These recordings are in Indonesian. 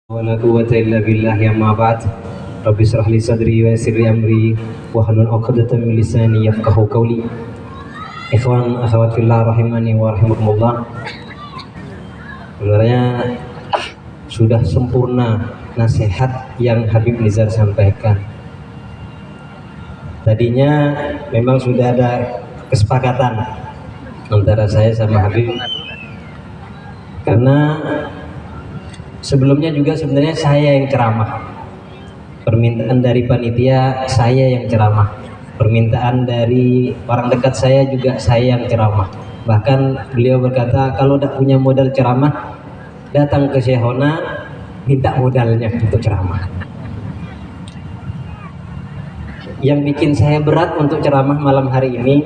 Wala quwwata illa billah ya ma ba'd. Rabbi israh li sadri wa yassir li amri wahlul 'uqdatam min lisani yafqahu qawli. Ikhwan akhwat fillah rahimani wa rahimakumullah. Sebenarnya sudah sempurna nasihat yang Habib Nizar sampaikan. Tadinya memang sudah ada kesepakatan antara saya sama Habib, karena sebelumnya juga sebenarnya saya yang ceramah. Permintaan dari panitia saya yang ceramah. Permintaan dari orang dekat saya juga saya yang ceramah. Bahkan beliau berkata kalau tidak punya modal ceramah, datang ke Syekhona minta modalnya untuk ceramah. Yang bikin saya berat untuk ceramah malam hari ini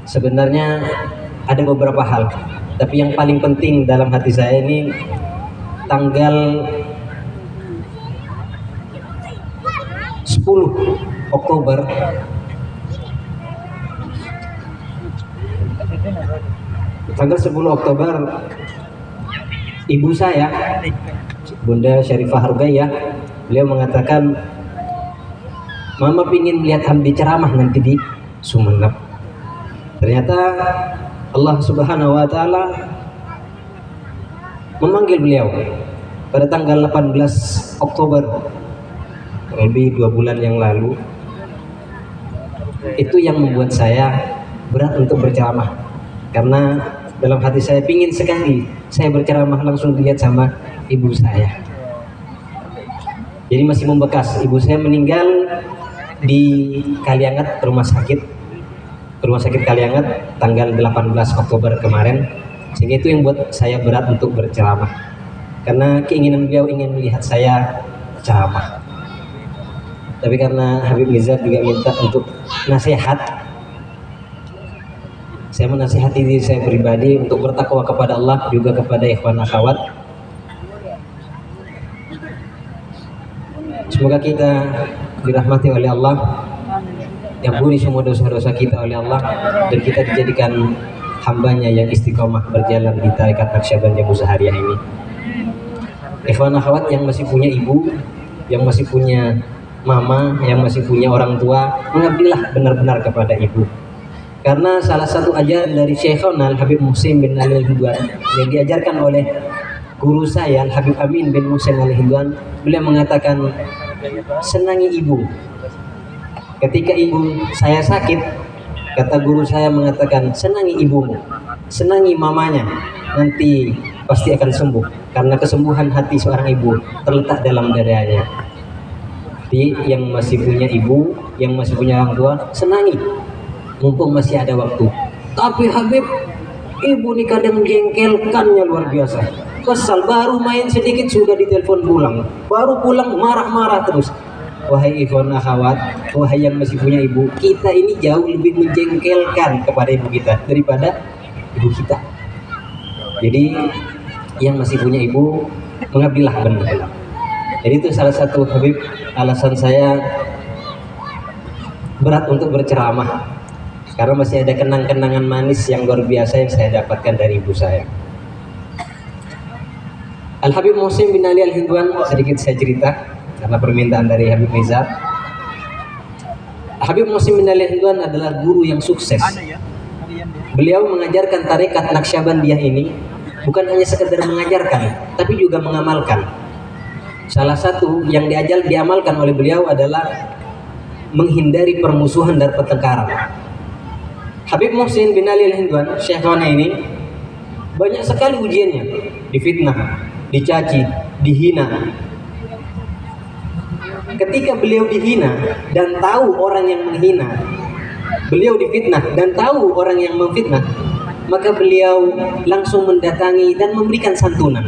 sebenarnya ada beberapa hal. Tapi yang paling penting dalam hati saya ini tanggal 10 Oktober tanggal 10 Oktober ibu saya, Bunda Syarifah Hargaya, beliau mengatakan, "Mama pingin lihat Hamdi ceramah nanti di Sumeneb." Ternyata Allah Subhanahu wa Ta'ala memanggil beliau pada tanggal 18 Oktober, lebih 2 bulan yang lalu. Itu yang membuat saya berat untuk berceramah, karena dalam hati saya pingin sekali saya berceramah langsung dilihat sama ibu saya. Jadi masih membekas. Ibu saya meninggal di Kalianget, rumah sakit Kalianget tanggal 18 Oktober kemarin. Sehingga itu yang buat saya berat untuk berceramah, karena keinginan beliau ingin melihat saya ceramah. Tapi karena Habib Nizar juga minta untuk nasihat, saya menasihati diri saya pribadi untuk bertakwa kepada Allah, juga kepada ikhwan akhwat. Semoga kita dirahmati oleh Allah, diampuni semua dosa-dosa kita oleh Allah, dan kita dijadikan hambanya yang istiqomah berjalan di tarekat Naqsyabandiyah Muzahariah ini. Ikhwan akhwat yang masih punya ibu, yang masih punya mama, yang masih punya orang tua, mengabdilah benar-benar kepada ibu. Karena salah satu ajaran dari Syekhona Al-Habib Muhsin bin Ali Al-Hindwan yang diajarkan oleh guru saya Al-Habib Amin bin Muhsin Al-Hindwan, beliau mengatakan, senangi ibu. Ketika ibu saya sakit, kata guru saya mengatakan, senangi ibumu, senangi mamanya, nanti pasti akan sembuh. Karena kesembuhan hati seorang ibu terletak dalam dadanya. Jadi yang masih punya ibu, yang masih punya orang tua, senangi, mumpung masih ada waktu. Tapi Habib, ibu ini kadang jengkelkannya luar biasa. Kesal, baru main sedikit sudah ditelepon pulang, baru pulang marah-marah terus. Wahai ikhwan akhwat, wahai yang masih punya ibu, kita ini jauh lebih menjengkelkan kepada ibu kita daripada ibu kita. Jadi yang masih punya ibu, mengabdilah benar. Jadi itu salah satu Habib alasan saya berat untuk berceramah, karena masih ada kenang-kenangan manis yang luar biasa yang saya dapatkan dari ibu saya. Al-Habib Muhsin bin Ali Al-Hindwan, sedikit saya cerita karena permintaan dari Habib Nizar. Habib Muhsin bin Ali Al-Hindwan adalah guru yang sukses. Beliau mengajarkan tarekat Naqsyabandiyah ini bukan hanya sekedar mengajarkan, tapi juga mengamalkan. Salah satu yang diamalkan oleh beliau adalah menghindari permusuhan dan pertengkaran. Habib Muhsin bin Ali Al-Hindwan, Syekhona ini, banyak sekali ujiannya, difitnah, dicaci, dihina. Ketika beliau dihina dan tahu orang yang menghina, beliau difitnah dan tahu orang yang memfitnah, maka beliau langsung mendatangi dan memberikan santunan.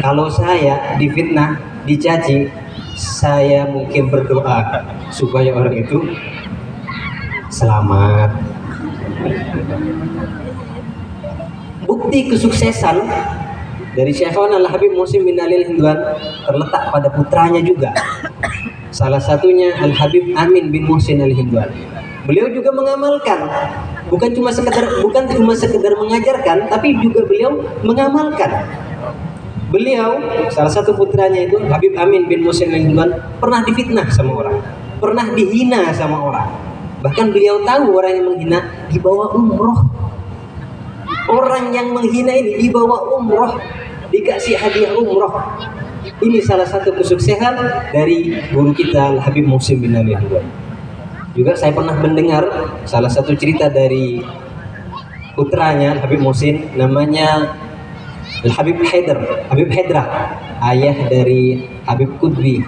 Kalau saya difitnah, dicaci, saya mungkin berdoa supaya orang itu selamat. Bukti kesuksesan dari Syekhona Al-Habib Muhsin bin Ali Al-Hindwan terletak pada putranya juga. Salah satunya Al-Habib Amin bin Muhsin Al-Hindwan. Beliau juga mengamalkan, bukan cuma sekedar mengajarkan, tapi juga beliau mengamalkan. Beliau, salah satu putranya itu Habib Amin bin Muhsin Al-Hindwan, pernah difitnah sama orang, pernah dihina sama orang. Bahkan beliau tahu orang yang menghina dibawa umroh. Orang yang menghina ini dibawa umroh, dikasih hadiah umroh. Ini salah satu kesuksesan dari guru kita Habib Muhsin bin Al-Hindwan. Juga saya pernah mendengar salah satu cerita dari putranya Habib Muhsin, namanya Habib Haidrah, ayah dari Habib Qutbi.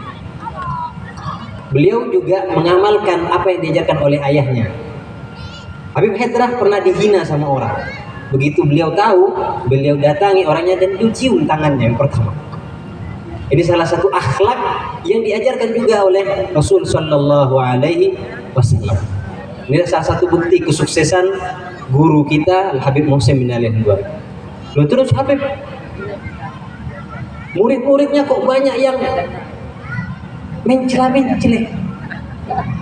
Beliau juga mengamalkan apa yang diajarkan oleh ayahnya. Habib Haidrah pernah dihina sama orang. Begitu beliau tahu, beliau datangi orangnya dan cium tangannya yang pertama. Ini salah satu akhlak yang diajarkan juga oleh Rasul Sallallahu Alaihi Wasallam. Ini salah satu bukti kesuksesan guru kita Habib Muhsin bin Al-Hindwan. Loh, terus Habib, murid-muridnya kok banyak yang mencela-mencela.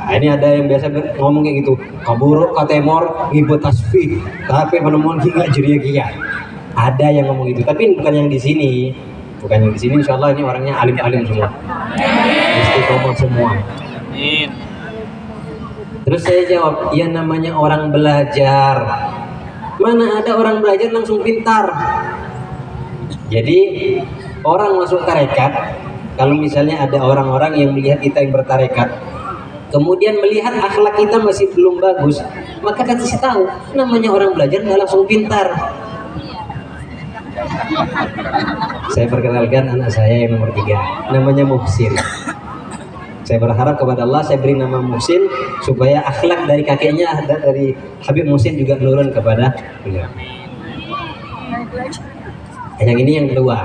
Nah, ini ada yang biasa ngomong kayak gitu, kaburo katemor ngibut tasbih, tapi penemuan hingga jeria-jeria. Ada yang ngomong gitu, tapi bukan yang di sini. Bukan yang di sini, insya Allah ini orangnya alim-alim semua, istiqomah semua. Terus saya jawab, ya namanya orang belajar, mana ada orang belajar langsung pintar. Jadi orang masuk tarekat, kalau misalnya ada orang-orang yang melihat kita yang bertarekat, kemudian melihat akhlak kita masih belum bagus, maka kasih tahu, namanya orang belajar nggak langsung pintar. Saya perkenalkan anak saya yang nomor 3, namanya Muhsin. Saya berharap kepada Allah saya beri nama Muhsin supaya akhlak dari kakeknya, dari Habib Muhsin juga menurun kepada beliau. Yang ini yang kedua,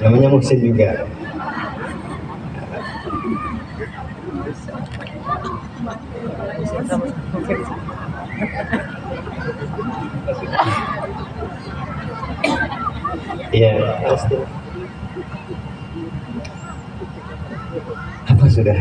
namanya Muhsin juga. Iya, pasti. Apa sudah?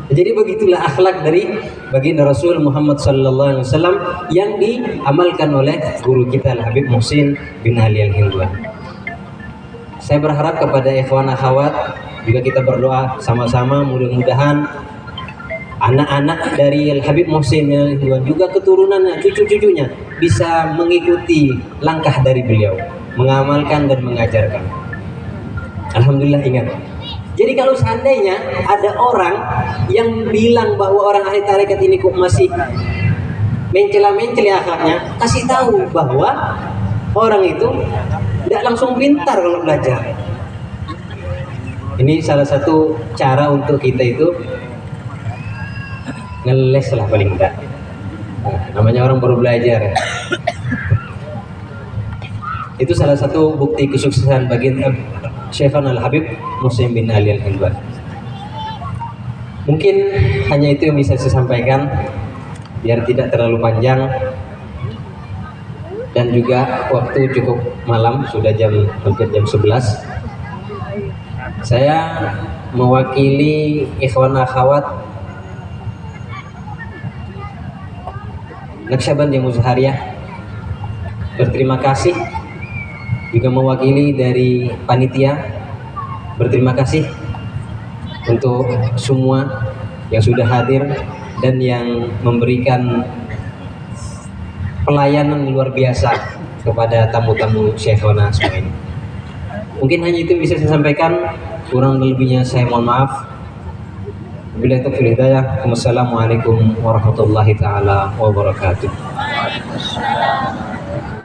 Jadi begitulah akhlak dari baginda Rasul Muhammad Sallallahu Alaihi Wasallam yang diamalkan oleh guru kita Habib Muhsin bin Ali Al-Hindwan. Saya berharap kepada ikhwan akhwat juga kita berdoa sama-sama, mudah-mudahan anak-anak dari Habib Muhsin bin Al-Hindwan juga keturunannya, cucu-cucunya bisa mengikuti langkah dari beliau, mengamalkan dan mengajarkan. Alhamdulillah. Ingat, jadi kalau seandainya ada orang yang bilang bahwa orang ahli tarekat ini kok masih mencela-mencela akhlaknya, kasih tahu bahwa orang itu tidak langsung pintar kalau belajar. Ini salah satu cara untuk kita itu ngeles lah paling enggak. Nah, namanya orang baru belajar ya. Itu salah satu bukti kesuksesan bagi Syekhana Al-Habib Muhsin bin Ali Al-Hindwan. Mungkin hanya itu yang bisa saya sampaikan biar tidak terlalu panjang, dan juga waktu cukup malam, sudah hampir jam 11. Saya mewakili ikhwan akhwat Naqsyabandiyah Muzhariyah berterima kasih, juga mewakili dari panitia berterima kasih untuk semua yang sudah hadir dan yang memberikan pelayanan luar biasa kepada tamu-tamu Syekhona semua ini. Mungkin hanya itu bisa saya sampaikan, kurang lebihnya saya mohon maaf. Wabillahi taufiq hidayah. Wassalamualaikum warahmatullahi taala wabarakatuh.